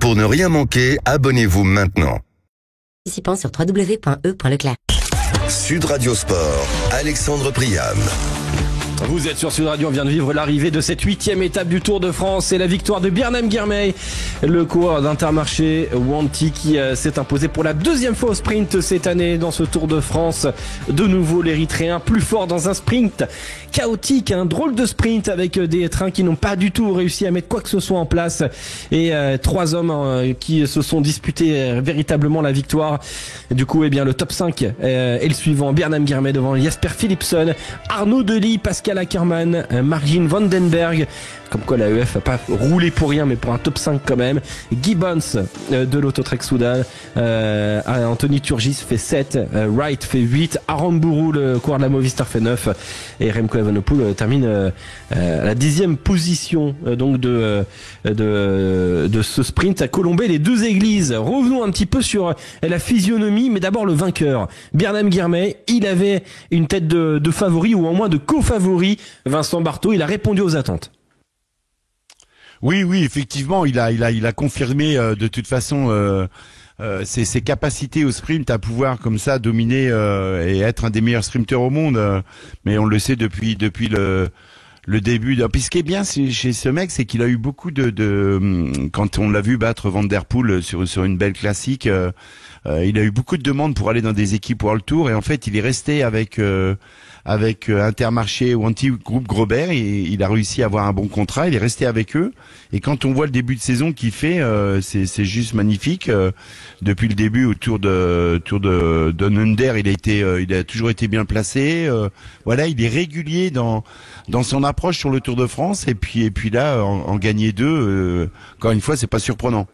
Pour ne rien manquer, abonnez-vous maintenant. Participant sur www.e.leclerc. Sud Radio Sport, Alexandre Priam. Vous êtes sur Sud Radio, on vient de vivre l'arrivée de cette 8e étape du Tour de France et la victoire de Byrnam Girmay, le coureur d'Intermarché Wanty qui s'est imposé pour la 2e fois au sprint cette année dans ce Tour de France. De nouveau l'Érythréen plus fort dans un sprint chaotique, un drôle de sprint avec des trains qui n'ont pas du tout réussi à mettre quoi que ce soit en place et 3 hommes qui se sont disputés véritablement la victoire. Du coup, le top 5 est le suivant: Byrnam Girmay devant Jasper Philipsen, Arnaud Delis, Pascal Ackermann, Margin Vandenberg. Comme quoi la EF n'a pas roulé pour rien, mais pour un top 5 quand même. Gibbons de l'Autotrek Soudal, Anthony Turgis fait 7, Wright fait 8, Aramburu, le coureur de la Movistar, fait 9 et Remco Evenepoel termine à la 10e position donc de ce sprint à Colombey les deux églises. Revenons un petit peu sur la physionomie, mais d'abord le vainqueur, Byrnam Girmay. Il avait une tête de favori, ou au moins de co-favori. Vincent Barthaud, il a répondu aux attentes. Oui, effectivement, il a confirmé de toute façon ses capacités au sprint à pouvoir comme ça dominer et être un des meilleurs sprinteurs au monde. Mais on le sait depuis le début. Puis ce qui est bien chez ce mec, c'est qu'il a eu beaucoup quand on l'a vu battre Van Der Poel sur une belle classique, il a eu beaucoup de demandes pour aller dans des équipes World Tour, et en fait il est resté avec Intermarché Wanty Groupe Grobert, et il a réussi à avoir un bon contrat. Il est resté avec eux, et quand on voit le début de saison qu'il fait, c'est juste magnifique. Depuis le début au Tour de Under, il a toujours été bien placé. Voilà, il est régulier dans son approche sur le Tour de France, et puis là en gagner 2, encore une fois, c'est pas surprenant.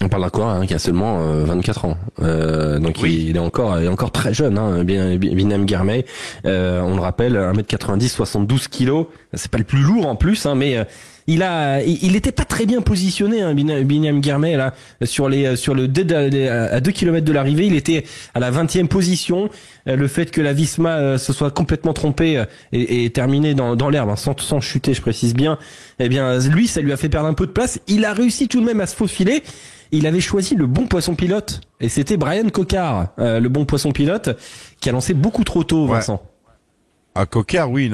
On parle d'un coureur qui a seulement 24 ans, donc oui. il est encore très jeune, Byrnam Girmay. On le rappelle, 1m90, 72 kilos. C'est pas le plus lourd en plus, mais il était pas très bien positionné, Byrnam Girmay, là à 2 km de l'arrivée. Il était à la 20e position. Le fait que la Visma se soit complètement trompée et terminé dans l'herbe, sans chuter, je précise bien, lui, ça lui a fait perdre un peu de place. Il a réussi tout de même à se faufiler. Il avait choisi le bon poisson pilote, et c'était Brian Cocard, le bon poisson pilote, qui a lancé beaucoup trop tôt, Vincent. Ouais. Ah, Cocard, oui,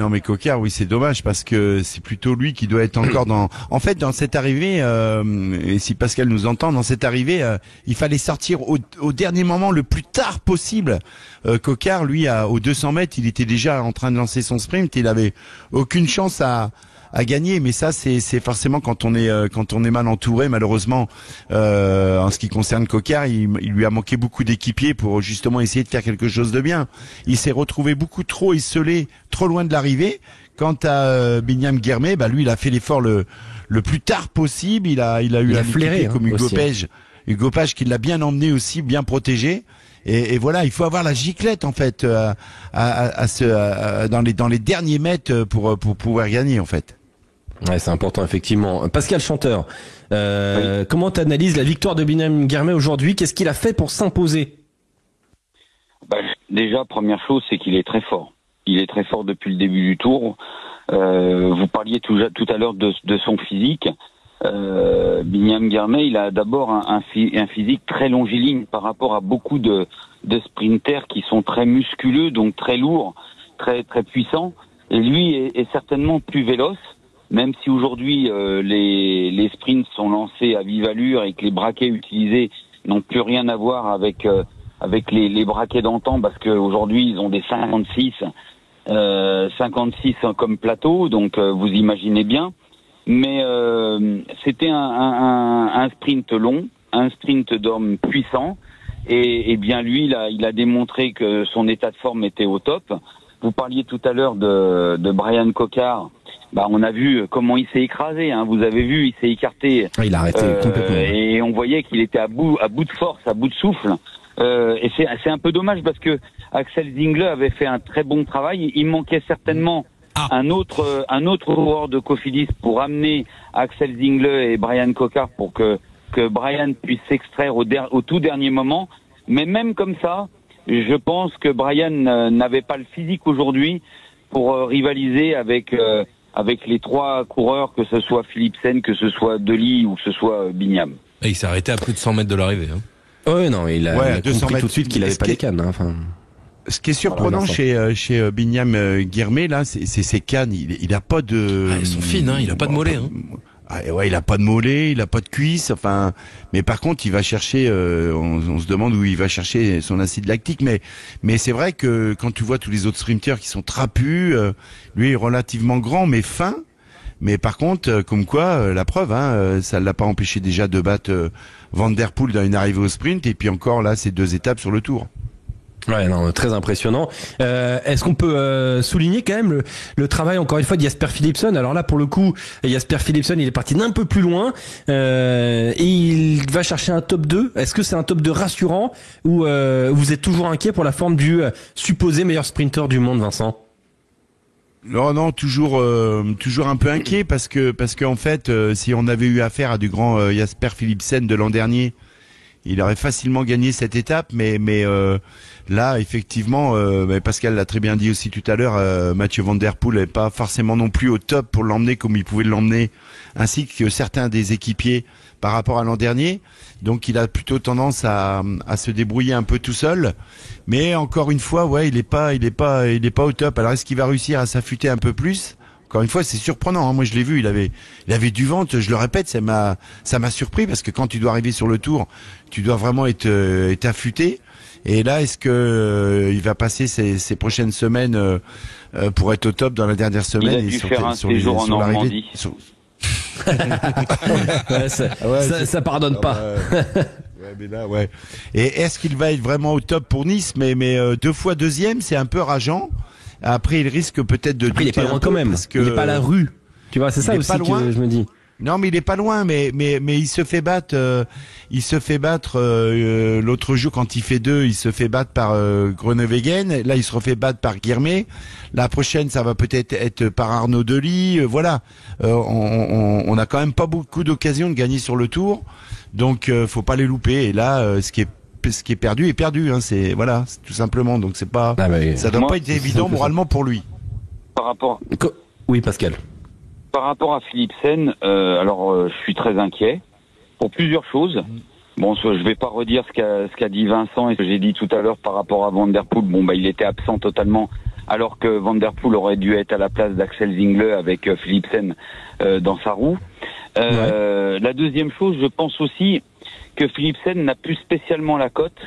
c'est dommage, parce que c'est plutôt lui qui doit être encore dans cette arrivée, et si Pascal nous entend, dans cette arrivée, il fallait sortir au dernier moment, le plus tard possible. Cocard, lui, aux 200 mètres, il était déjà en train de lancer son sprint, il avait aucune chance à gagner, mais ça c'est forcément quand on est mal entouré, malheureusement. En ce qui concerne Cocard, il lui a manqué beaucoup d'équipiers pour justement essayer de faire quelque chose de bien. Il s'est retrouvé beaucoup trop esselé, trop loin de l'arrivée. Quant à Byrnam Girmay, lui il a fait l'effort le plus tard possible. Il a eu un équipier comme Hugo Page qui l'a bien emmené aussi, bien protégé. Et voilà, il faut avoir la giclette en fait dans les derniers mètres pour pouvoir gagner en fait. Ouais, c'est important effectivement. Pascal Chanteur, oui. Comment t'analyses la victoire de Byrnam Girmay aujourd'hui? Qu'est-ce qu'il a fait pour s'imposer? Déjà, première chose, c'est qu'il est très fort. Il est très fort depuis le début du Tour. Vous parliez tout à l'heure de son physique. Byrnam Girmay, il a d'abord un physique très longiligne par rapport à beaucoup de sprinters qui sont très musculeux, donc très lourds, très très puissants. Et lui est certainement plus véloce. Même si aujourd'hui les sprints sont lancés à vive allure et que les braquets utilisés n'ont plus rien à voir avec les braquets d'antan, parce qu'aujourd'hui ils ont des 56 comme plateau, donc vous imaginez bien. Mais c'était un sprint long, un sprint d'homme puissant, et bien lui il a démontré que son état de forme était au top. Vous parliez tout à l'heure de Brian Cocard. On a vu comment il s'est écrasé, vous avez vu, il s'est écarté. Il a arrêté complètement. Et on voyait qu'il était à bout de force, à bout de souffle. Et c'est un peu dommage parce que Axel Zingler avait fait un très bon travail. Il manquait certainement un autre coureur de Cofidis pour amener Axel Zingler et Brian Cocard pour que Brian puisse s'extraire au tout dernier moment. Mais même comme ça, je pense que Brian n'avait pas le physique aujourd'hui pour rivaliser avec les trois coureurs, que ce soit Philipsen, que ce soit Delis ou que ce soit Byrnam. Et il s'est arrêté à plus de 100 mètres de l'arrivée. Hein. Ouais, non, il a 200 compris mètres. tout de suite qu'il avait pas les cannes. Hein, enfin. Ce qui est surprenant chez Binyam Girmay, là, c'est ses cannes. Il a pas de... Elles sont fines, hein. Il a pas de mollet. Hein. Ouais, il a pas de mollet, il a pas de cuisse, enfin, mais par contre, il va chercher, on se demande où il va chercher son acide lactique, mais c'est vrai que quand tu vois tous les autres sprinters qui sont trapus, lui est relativement grand, mais fin, mais par contre, comme quoi, la preuve, hein, ça l'a pas empêché déjà de battre Van Der Poel dans une arrivée au sprint, et puis encore là, ces 2 étapes sur le Tour. Ouais, non, très impressionnant. Est-ce qu'on peut souligner quand même le travail encore une fois de Jasper Philipsen? Alors là, pour le coup, Jasper Philipsen, il est parti d'un peu plus loin et il va chercher un top 2. Est-ce que c'est un top 2 rassurant ou vous êtes toujours inquiet pour la forme du supposé meilleur sprinter du monde, Vincent? Non, toujours un peu inquiet parce que en fait, si on avait eu affaire à du grand Jasper Philipsen de l'an dernier, il aurait facilement gagné cette étape, mais là, effectivement, Pascal l'a très bien dit aussi tout à l'heure, Mathieu Van Der Poel n'est pas forcément non plus au top pour l'emmener comme il pouvait l'emmener, ainsi que certains des équipiers par rapport à l'an dernier. Donc, il a plutôt tendance à se débrouiller un peu tout seul. Mais encore une fois, ouais, il est pas au top. Alors, est-ce qu'il va réussir à s'affûter un peu plus? Encore une fois, c'est surprenant. Hein. Moi, je l'ai vu, il avait du ventre. Je le répète, ça m'a surpris parce que quand tu dois arriver sur le Tour, tu dois vraiment être affûté. Et là, est-ce que il va passer ces prochaines semaines pour être au top dans la dernière semaine? Il a dû faire un séjour en Normandie. Ouais, ça pardonne pas. Ouais, mais là, ouais. Et est-ce qu'il va être vraiment au top pour Nice? Mais 2 fois deuxième, c'est un peu rageant. Après, il risque peut-être de... Après, il est pas loin quand même. Parce que il est pas à la rue. Tu vois, c'est ça aussi que je me dis. Non, mais il est pas loin, mais il se fait battre. L'autre jour quand il fait 2, il se fait battre par Groenewegen. Là, il se refait battre par Girmay. La prochaine, ça va peut-être être par Arnaud Delis. Voilà, on a quand même pas beaucoup d'occasions de gagner sur le Tour, donc faut pas les louper. Et là, ce qui est perdu est perdu. Hein, c'est tout simplement. Donc c'est pas, ça doit pas être évident moralement pour lui. Par rapport. Oui, Pascal. Par rapport à Philipsen, je suis très inquiet pour plusieurs choses. Bon, je vais pas redire ce qu'a dit Vincent et ce que j'ai dit tout à l'heure par rapport à Van Der Poel. Bon, il était absent totalement, alors que Van Der Poel aurait dû être à la place d'Axel Zingler avec Philipsen dans sa roue. La deuxième chose, je pense aussi que Philipsen n'a plus spécialement la cote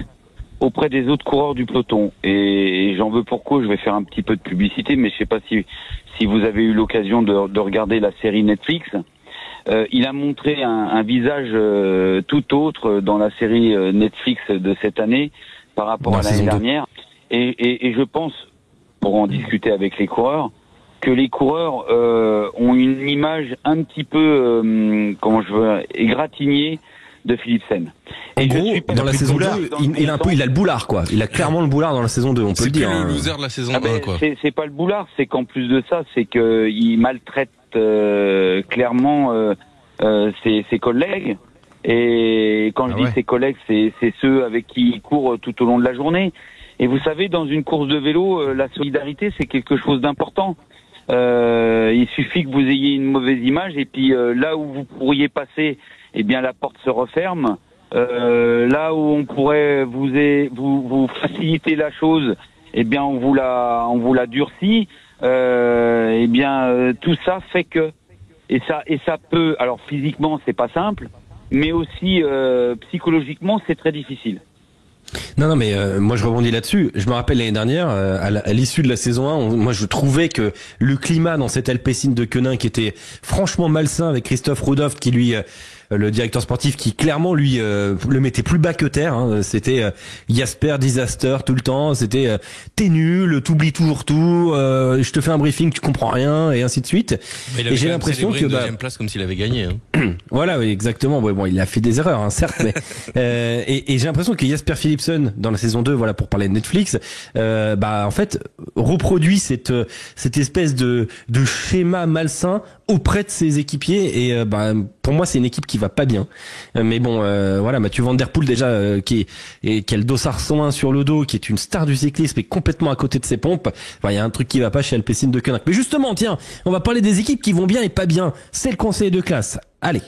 auprès des autres coureurs du peloton. Et j'en veux pour cause, je vais faire un petit peu de publicité, mais je sais pas si vous avez eu l'occasion de regarder la série Netflix. Il a montré un visage tout autre dans la série Netflix de cette année par rapport à l'année dernière. Et je pense, pour en discuter avec les coureurs, que les coureurs ont une image un petit peu, égratignée de Philipsen. En gros, dans la saison 2, il a le boulard, quoi. Il a clairement le boulard dans la saison 2, on peut le dire. C'est le loser de la saison 1, quoi. C'est pas le boulard, c'est qu'en plus de ça, c'est qu'il maltraite clairement ses collègues. Et quand je dis ses collègues, c'est ceux avec qui il court tout au long de la journée. Et vous savez, dans une course de vélo, la solidarité, c'est quelque chose d'important. Il suffit que vous ayez une mauvaise image et puis là où vous pourriez passer, eh bien la porte se referme. Là où on pourrait vous faciliter la chose, eh bien on vous la durcit. Eh bien tout ça fait que et ça peut, alors physiquement c'est pas simple, mais aussi psychologiquement c'est très difficile. Non, mais moi je rebondis là-dessus. Je me rappelle l'année dernière, à l'issue de la saison 1, moi je trouvais que le climat dans cette Alpecin de Koenig qui était franchement malsain avec Christophe Rudolph qui lui... le directeur sportif qui clairement lui le mettait plus bas que terre, hein. C'était Jasper disaster tout le temps, c'était t'es nul, t'oublies toujours tout, je te fais un briefing, tu comprends rien et ainsi de suite. Et j'ai l'impression que une deuxième place comme s'il avait gagné. Hein. Voilà, oui, exactement. Bon, il a fait des erreurs, hein, certes, mais et j'ai l'impression que Jasper Philipsen dans la saison 2, voilà, pour parler de Netflix, en fait reproduit cette espèce de schéma malsain auprès de ses équipiers et pour moi c'est une équipe qui va pas bien, mais bon voilà, Mathieu Van Der Poel déjà qui a le dossard 101 sur le dos, qui est une star du cyclisme et complètement à côté de ses pompes. Il y a un truc qui va pas chez Alpecin de Koenig. Mais justement, tiens, on va parler des équipes qui vont bien et pas bien. C'est le conseiller de classe. Allez.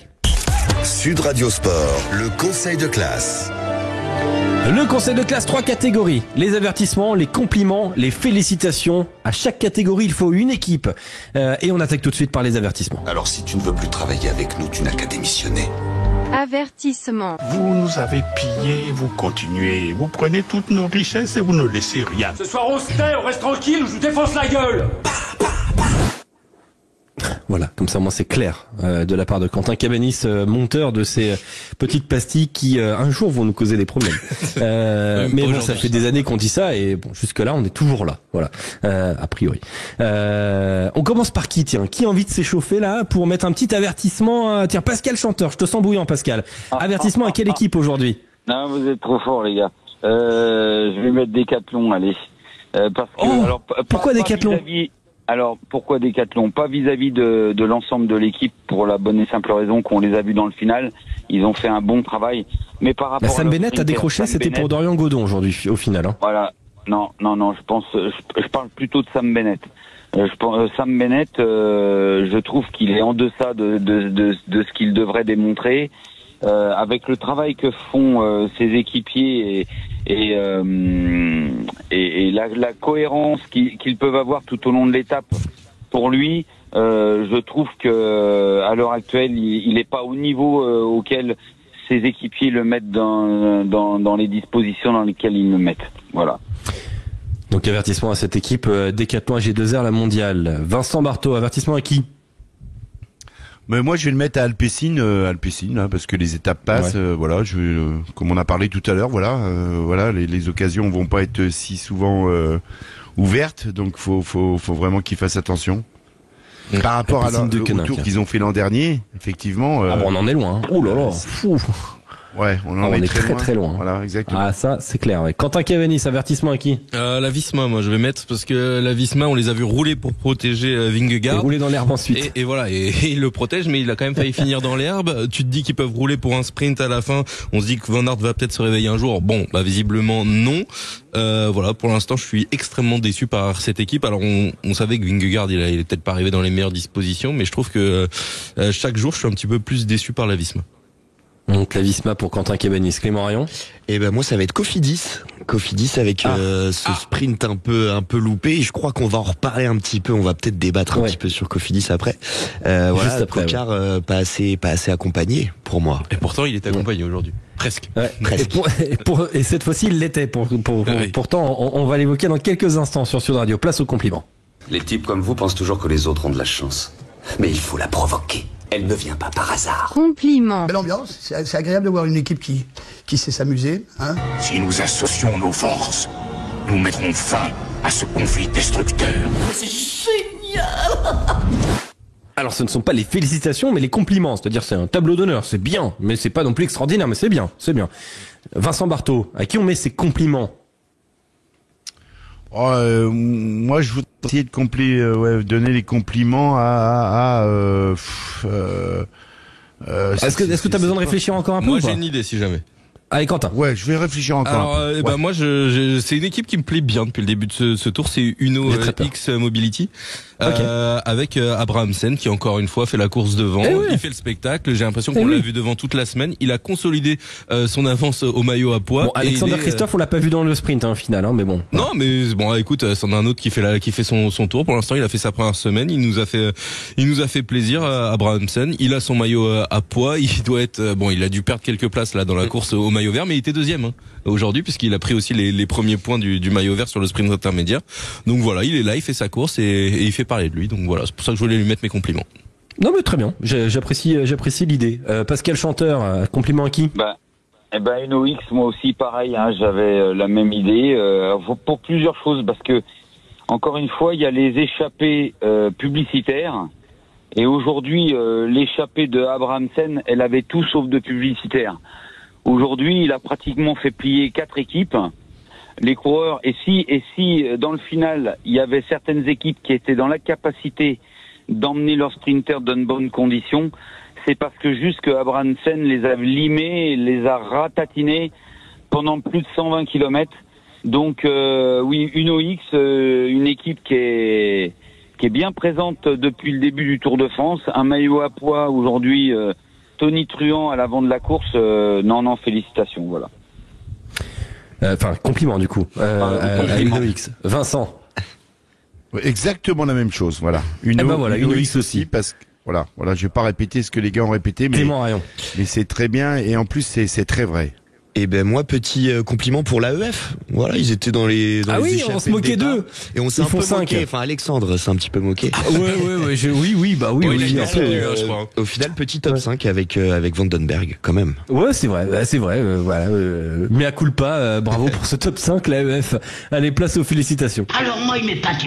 Sud Radio Sport, le conseil de classe. Le conseil de classe, 3 catégories. Les avertissements, les compliments, les félicitations. À chaque catégorie, il faut une équipe. Et on attaque tout de suite par les avertissements. Alors si tu ne veux plus travailler avec nous, tu n'as qu'à démissionner. Avertissement. Vous nous avez pillés, vous continuez. Vous prenez toutes nos richesses et vous ne laissez rien. Ce soir on se tait, on reste tranquille ou je vous défonce la gueule. Voilà, comme ça, moi, c'est clair de la part de Quentin Cabanis, monteur de ces petites pastilles qui, un jour, vont nous causer des problèmes. Mais bon, ça fait des années qu'on dit ça et bon, jusque-là, on est toujours là. Voilà, a priori. On commence par qui, tiens? Qui a envie de s'échauffer là pour mettre un petit avertissement? Tiens, Pascal Chanteur, je te sens bouillant, Pascal. Avertissement à quelle équipe aujourd'hui? Non, vous êtes trop fort, les gars. Je vais mettre Décathlon, allez. Parce que, alors, pourquoi Décathlon? Alors, pourquoi Décathlon? Pas vis-à-vis de l'ensemble de l'équipe, pour la bonne et simple raison qu'on les a vus dans le final. Ils ont fait un bon travail. Mais par rapport Sam Bennett a décroché, c'était pour Dorian Godon aujourd'hui, au final. Hein. Voilà. Non, je parle plutôt de Sam Bennett. Sam Bennett, je trouve qu'il est en deçà de ce qu'il devrait démontrer. Avec le travail que font ses équipiers et la cohérence qu'ils peuvent avoir tout au long de l'étape, pour lui, je trouve que à l'heure actuelle, il n'est pas au niveau auquel ses équipiers le mettent dans les dispositions dans lesquelles ils le mettent. Voilà. Donc avertissement à cette équipe Décathlon AG2R, la mondiale. Vincent Barthaud, avertissement à qui? Mais moi, je vais le mettre à Alpecin, là, parce que les étapes passent. Ouais. Voilà, comme on a parlé tout à l'heure, voilà, les occasions vont pas être si souvent ouvertes, donc faut vraiment qu'ils fassent attention. Par rapport au tour qu'ils ont fait l'an dernier, effectivement. On en est loin. Hein. Oh là là. Fou. Ouais, on est très loin. Voilà, exactement. Ah, ça, c'est clair. Ouais. Quentin Cabanis, avertissement à qui? La Visma, moi, je vais mettre, parce que la Visma, on les a vus rouler pour protéger Vingegaard. Et rouler dans l'herbe ensuite. Et voilà, et il le protège, mais il a quand même failli finir dans l'herbe. Tu te dis qu'ils peuvent rouler pour un sprint à la fin. On se dit que Van Aert va peut-être se réveiller un jour. Bon, visiblement, non. Voilà, pour l'instant, je suis extrêmement déçu par cette équipe. Alors, on savait que Vingegaard, il est peut-être pas arrivé dans les meilleures dispositions, mais je trouve que chaque jour, je suis un petit peu plus déçu par la Visma. Donc la Visma pour Quentin Cabanis. Clément Rayon? Et ben moi ça va être Cofidis avec ce sprint un peu loupé, et je crois qu'on va en reparler un petit peu, on va peut-être débattre un petit peu sur Cofidis après. Voilà, Coquard pas assez accompagné pour moi. Et pourtant il est accompagné aujourd'hui. Presque. Ouais. Presque. Et cette fois-ci il l'était pourtant on va l'évoquer dans quelques instants sur Sud Radio. Place aux compliments. Les types comme vous pensent toujours que les autres ont de la chance. Mais il faut la provoquer. Elle ne vient pas par hasard. Compliment. Belle ambiance, c'est agréable de voir une équipe qui sait s'amuser. Hein. Si nous associons nos forces, nous mettrons fin à ce conflit destructeur. C'est génial. Alors ce ne sont pas les félicitations mais les compliments, c'est-à-dire c'est un tableau d'honneur, c'est bien, mais c'est pas non plus extraordinaire, mais c'est bien. Vincent Barthaud, à qui on met ses compliments? Moi, je voudrais essayer de donner les compliments Est-ce que tu as besoin de réfléchir encore un peu? Moi, j'ai une idée, si jamais. Allez, Quentin. Ouais, je vais réfléchir encore. Alors, moi, c'est une équipe qui me plaît bien depuis le début de ce tour. C'est Uno X Mobility. Avec Abrahamsen qui encore une fois fait la course devant, il fait le spectacle. J'ai l'impression qu'on l'a vu devant toute la semaine. Il a consolidé son avance au maillot à poids. Bon, Alexander Christophe, on l'a pas vu dans le sprint au final, mais bon. Non, mais bon, écoute, c'en a un autre qui fait son tour. Pour l'instant, il a fait sa première semaine. Il nous a fait plaisir, Abrahamsen. Il a son maillot à poids. Il doit être il a dû perdre quelques places là dans la course au maillot vert, mais il était deuxième aujourd'hui puisqu'il a pris aussi les premiers points du maillot vert sur le sprint intermédiaire. Donc voilà, il est là, il fait sa course et il fait parler de lui. Donc voilà, c'est pour ça que je voulais lui mettre mes compliments. Non mais très bien, j'apprécie l'idée. Pascal Chanteur, compliment à qui? Uno X, moi aussi pareil, j'avais la même idée pour plusieurs choses, parce que encore une fois, il y a les échappées publicitaires, et aujourd'hui l'échappée de Abrahamsen, elle avait tout sauf de publicitaire. Aujourd'hui, il a pratiquement fait plier 4 équipes. Les coureurs, et si dans le final, il y avait certaines équipes qui étaient dans la capacité d'emmener leurs sprinters dans de bonnes conditions, c'est parce que juste que Abrahamsen les a limés, les a ratatinés pendant plus de 120 km. Donc oui, Uno X, une équipe qui est bien présente depuis le début du Tour de France, un maillot à poids aujourd'hui tonitruant à l'avant de la course, non, félicitations, voilà. Enfin, compliment du coup. À Uno X. Vincent. Exactement la même chose, voilà. Uno X aussi. Parce que voilà, je vais pas répéter ce que les gars ont répété, mais c'est très bien et en plus c'est très vrai. Et ben moi, petit compliment pour l'AEF. Voilà, ils étaient dans les on se moquait d'eux. Et on s'est un peu moqué. Enfin, Alexandre s'est un petit peu moqué. Au final, petit top 5 avec Vandenberg, quand même. Ouais, c'est vrai. Voilà. Mea culpa, bravo pour ce top 5, l'AEF. Allez, place aux félicitations. Alors moi, il m'épate.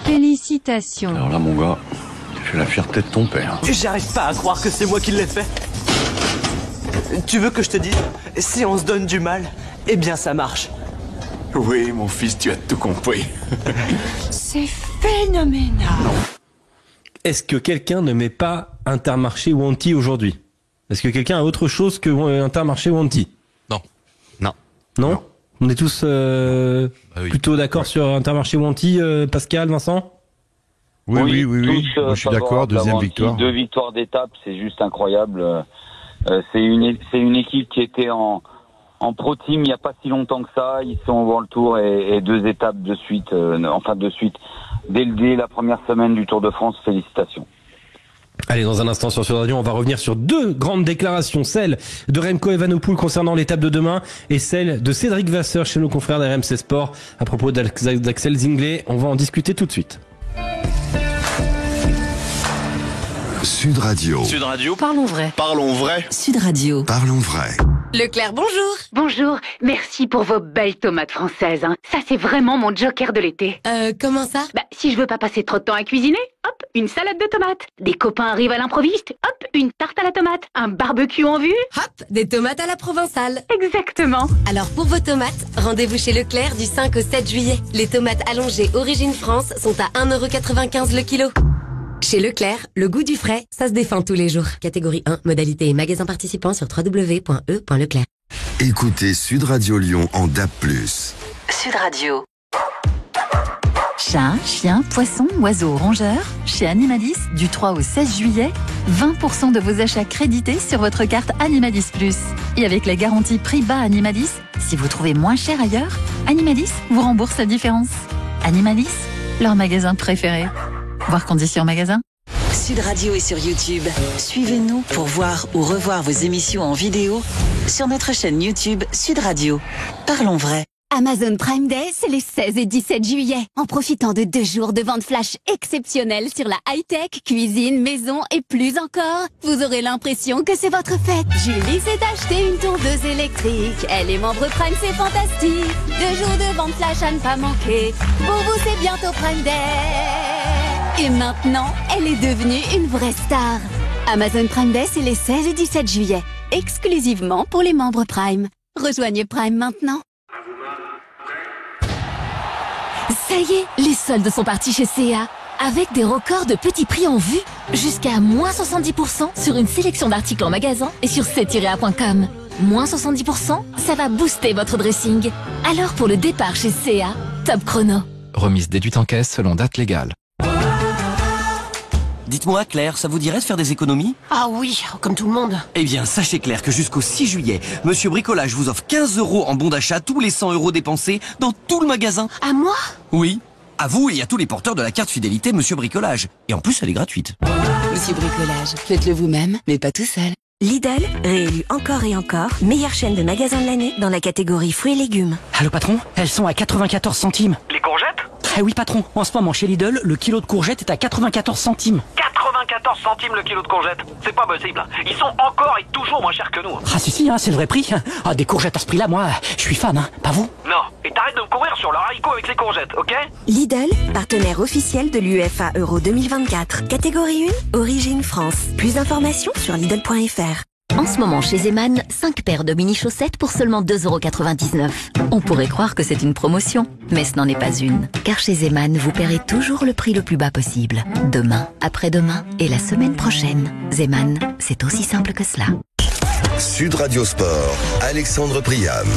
Félicitations. Alors là, mon gars, tu fais la fierté de ton père. J'arrive pas à croire que c'est moi qui l'ai fait. Tu veux que je te dise, si on se donne du mal, eh bien ça marche. Oui, mon fils, tu as tout compris. C'est phénoménal. Est-ce que quelqu'un ne met pas Intermarché Wanty aujourd'hui? Est-ce que quelqu'un a autre chose que Intermarché Wanty? Non. On est tous plutôt d'accord sur Intermarché Wanty, Pascal, Vincent? Oui. Je suis d'accord, deuxième victoire. 2 victoires d'étape, c'est juste incroyable. C'est une équipe qui était en pro team il n'y a pas si longtemps que ça. Ils sont au World Tour et 2 étapes de suite, dès la première semaine du Tour de France. Félicitations. Allez, dans un instant sur Sud Radio, on va revenir sur 2 grandes déclarations, celle de Remco Evenepoel concernant l'étape de demain et celle de Cédric Vasseur chez nos confrères d'RMC Sport à propos d'Axel Zinglet. On va en discuter tout de suite. Sud Radio. Sud Radio. Parlons vrai. Parlons vrai. Sud Radio. Parlons vrai. Leclerc, bonjour. Bonjour, merci pour vos belles tomates françaises. Hein. Ça, c'est vraiment mon joker de l'été. Comment ça? Si je veux pas passer trop de temps à cuisiner, hop, une salade de tomates. Des copains arrivent à l'improviste, hop, une tarte à la tomate. Un barbecue en vue. Hop, des tomates à la provençale. Exactement. Alors pour vos tomates, rendez-vous chez Leclerc du 5 au 7 juillet. Les tomates allongées Origine France sont à 1,95€ le kilo. Chez Leclerc, le goût du frais, ça se défend tous les jours. Catégorie 1, modalité et magasin participant sur www.e.leclerc. Écoutez Sud Radio Lyon en DAB+. Sud Radio. Chat, chien, poisson, oiseaux, rongeurs. Chez Animalis, du 3 au 16 juillet, 20% de vos achats crédités sur votre carte Animalis Plus. Et avec la garantie prix bas Animalis, si vous trouvez moins cher ailleurs, Animalis vous rembourse la différence. Animalis, leur magasin préféré. Voir conditions magasin. Sud Radio est sur YouTube. Suivez-nous pour voir ou revoir vos émissions en vidéo sur notre chaîne YouTube Sud Radio. Parlons vrai. Amazon Prime Day, c'est les 16 et 17 juillet. En profitant de 2 jours de vente flash exceptionnelle sur la high-tech, cuisine, maison et plus encore, vous aurez l'impression que c'est votre fête. Julie s'est acheté une tondeuse électrique. Elle est membre Prime, c'est fantastique. 2 jours de vente flash à ne pas manquer. Pour vous, c'est bientôt Prime Day. Et maintenant, elle est devenue une vraie star. Amazon Prime Day, c'est les 16 et 17 juillet. Exclusivement pour les membres Prime. Rejoignez Prime maintenant. Ça y est, les soldes sont partis chez C&A. Avec des records de petits prix en vue. Jusqu'à moins 70% sur une sélection d'articles en magasin et sur c-a.com. Moins 70%, ça va booster votre dressing. Alors pour le départ chez C&A, top chrono. Remise déduite en caisse selon date légale. Dites-moi, Claire, ça vous dirait de faire des économies? Ah oui, comme tout le monde. Eh bien, sachez, Claire, que jusqu'au 6 juillet, Monsieur Bricolage vous offre 15 € en bon d'achat tous les 100 € dépensés dans tout le magasin. À moi? Oui, à vous et à tous les porteurs de la carte fidélité Monsieur Bricolage. Et en plus, elle est gratuite. Monsieur Bricolage, faites-le vous-même, mais pas tout seul. Lidl, réélu encore et encore, meilleure chaîne de magasins de l'année dans la catégorie fruits et légumes. Allô patron, elles sont à 94 centimes. Les courgettes? Eh oui patron, en ce moment chez Lidl, le kilo de courgettes est à 94 centimes. 94 centimes le kilo de courgettes? C'est pas possible. Ils sont encore et toujours moins chers que nous. Ah si, hein, c'est le vrai prix. Ah, des courgettes à ce prix-là, moi, je suis fan, hein, pas vous? Non, et t'arrêtes de me courir sur le haricot avec ces courgettes, ok? Lidl, partenaire officiel de l'UEFA Euro 2024. Catégorie 1, Origine France. Plus d'informations sur Lidl.fr. En ce moment chez Zeman, 5 paires de mini-chaussettes pour seulement 2,99 €. On pourrait croire que c'est une promotion, mais ce n'en est pas une. Car chez Zeman, vous paierez toujours le prix le plus bas possible. Demain, après-demain et la semaine prochaine. Zeman, c'est aussi simple que cela. Sud Radio Sport, Alexandre Priam.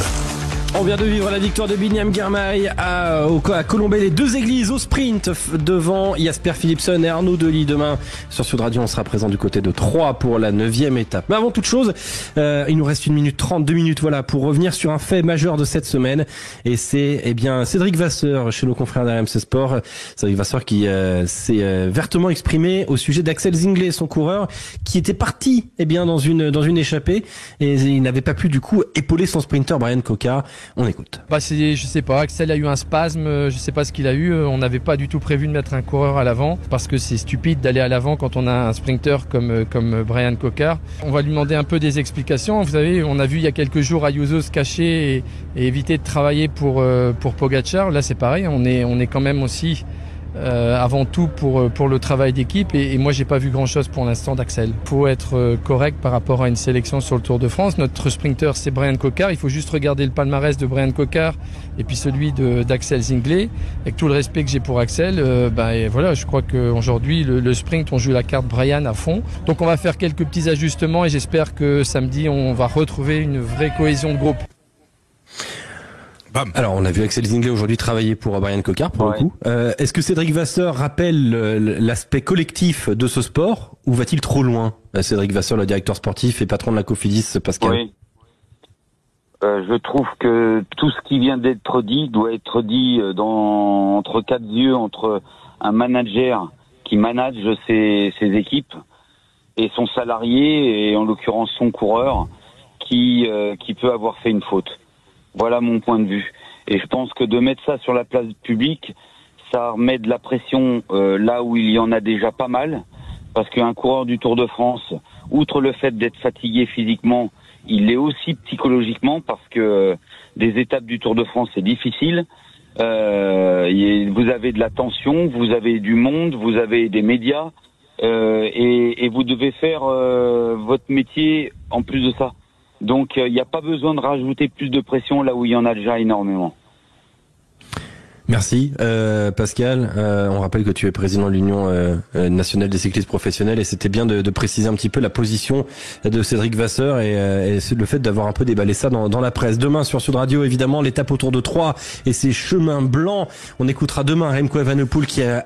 On vient de vivre la victoire de Binyam Girmay à Colombey, les 2 églises au sprint devant Jasper Philipsen et Arnaud Delis. Demain sur Sud Radio, on sera présent du côté de Troyes pour la 9e étape. Mais avant toute chose, il nous reste 1 minute 30, 2 minutes voilà pour revenir sur un fait majeur de cette semaine, et c'est Cédric Vasseur chez nos confrères d'RMC Sport. Cédric Vasseur qui s'est vertement exprimé au sujet d'Axel Zingler, son coureur qui était parti dans une échappée, et il n'avait pas pu du coup épauler son sprinter Brian Koka. On écoute. Je sais pas, Axel a eu un spasme, je sais pas ce qu'il a eu, on n'avait pas du tout prévu de mettre un coureur à l'avant, parce que c'est stupide d'aller à l'avant quand on a un sprinter comme Brian Koka. On va lui demander un peu des explications. Vous savez, on a vu il y a quelques jours Ayuso se cacher et éviter de travailler pour Pogacar. Là c'est pareil, on est quand même aussi avant tout pour le travail d'équipe, et moi j'ai pas vu grand chose pour l'instant d'Axel. Faut être correct par rapport à une sélection sur le Tour de France. Notre sprinter c'est Brian Koka, il faut juste regarder le palmarès de Brian Koka et puis celui d'Axel Zingler. Avec tout le respect que j'ai pour Axel, et voilà, je crois qu'aujourd'hui le sprint on joue la carte Brian à fond, donc on va faire quelques petits ajustements et j'espère que samedi on va retrouver une vraie cohésion de groupe. Alors, on a vu Axel Zingler aujourd'hui travailler pour Brian Koka pour le coup. Est-ce que Cédric Vasseur rappelle l'aspect collectif de ce sport, ou va-t-il trop loin? Cédric Vasseur, le directeur sportif et patron de la Cofidis, Pascal. Oui. Je trouve que tout ce qui vient d'être dit doit être dit entre 4 yeux, entre un manager qui manage ses équipes et son salarié, et en l'occurrence son coureur, qui peut avoir fait une faute. Voilà mon point de vue. Et je pense que de mettre ça sur la place publique, ça remet de la pression là où il y en a déjà pas mal. Parce qu'un coureur du Tour de France, outre le fait d'être fatigué physiquement, il l'est aussi psychologiquement, parce que des étapes du Tour de France, c'est difficile. Vous avez de la tension, vous avez du monde, vous avez des médias, et vous devez faire votre métier en plus de ça. Donc il n'y a pas besoin de rajouter plus de pression là où il y en a déjà énormément. Merci Pascal. On rappelle que tu es président de l'Union nationale des cyclistes professionnels, et c'était bien de préciser un petit peu la position de Cédric Vasseur et le fait d'avoir un peu déballé ça dans la presse. Demain sur Sud Radio, évidemment, l'étape autour de Troyes et ses chemins blancs. On écoutera demain Remco Evenepoel qui a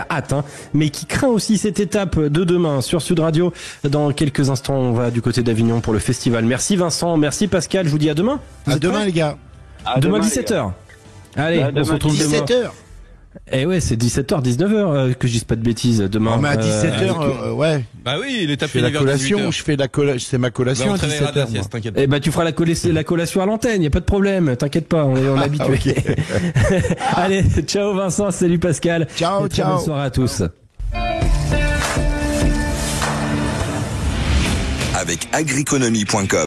hâte, mais qui craint aussi cette étape de demain sur Sud Radio. Dans quelques instants, on va du côté d'Avignon pour le festival. Merci Vincent, merci Pascal. Je vous dis à demain. À demain les gars. Demain 17h. Allez, on se retrouve demain. 17h. Eh ouais, c'est 17h, 19h, que je dise pas de bêtises demain. Non, mais à 17h, ouais. Bah oui, l'étape fait la collation, c'est ma collation à 17h. Eh tu feras la collation à l'antenne, y a pas de problème, t'inquiète pas, on est habitué. Allez, ciao Vincent, salut Pascal. Ciao. Bonne soirée à tous. Avec agriconomie.com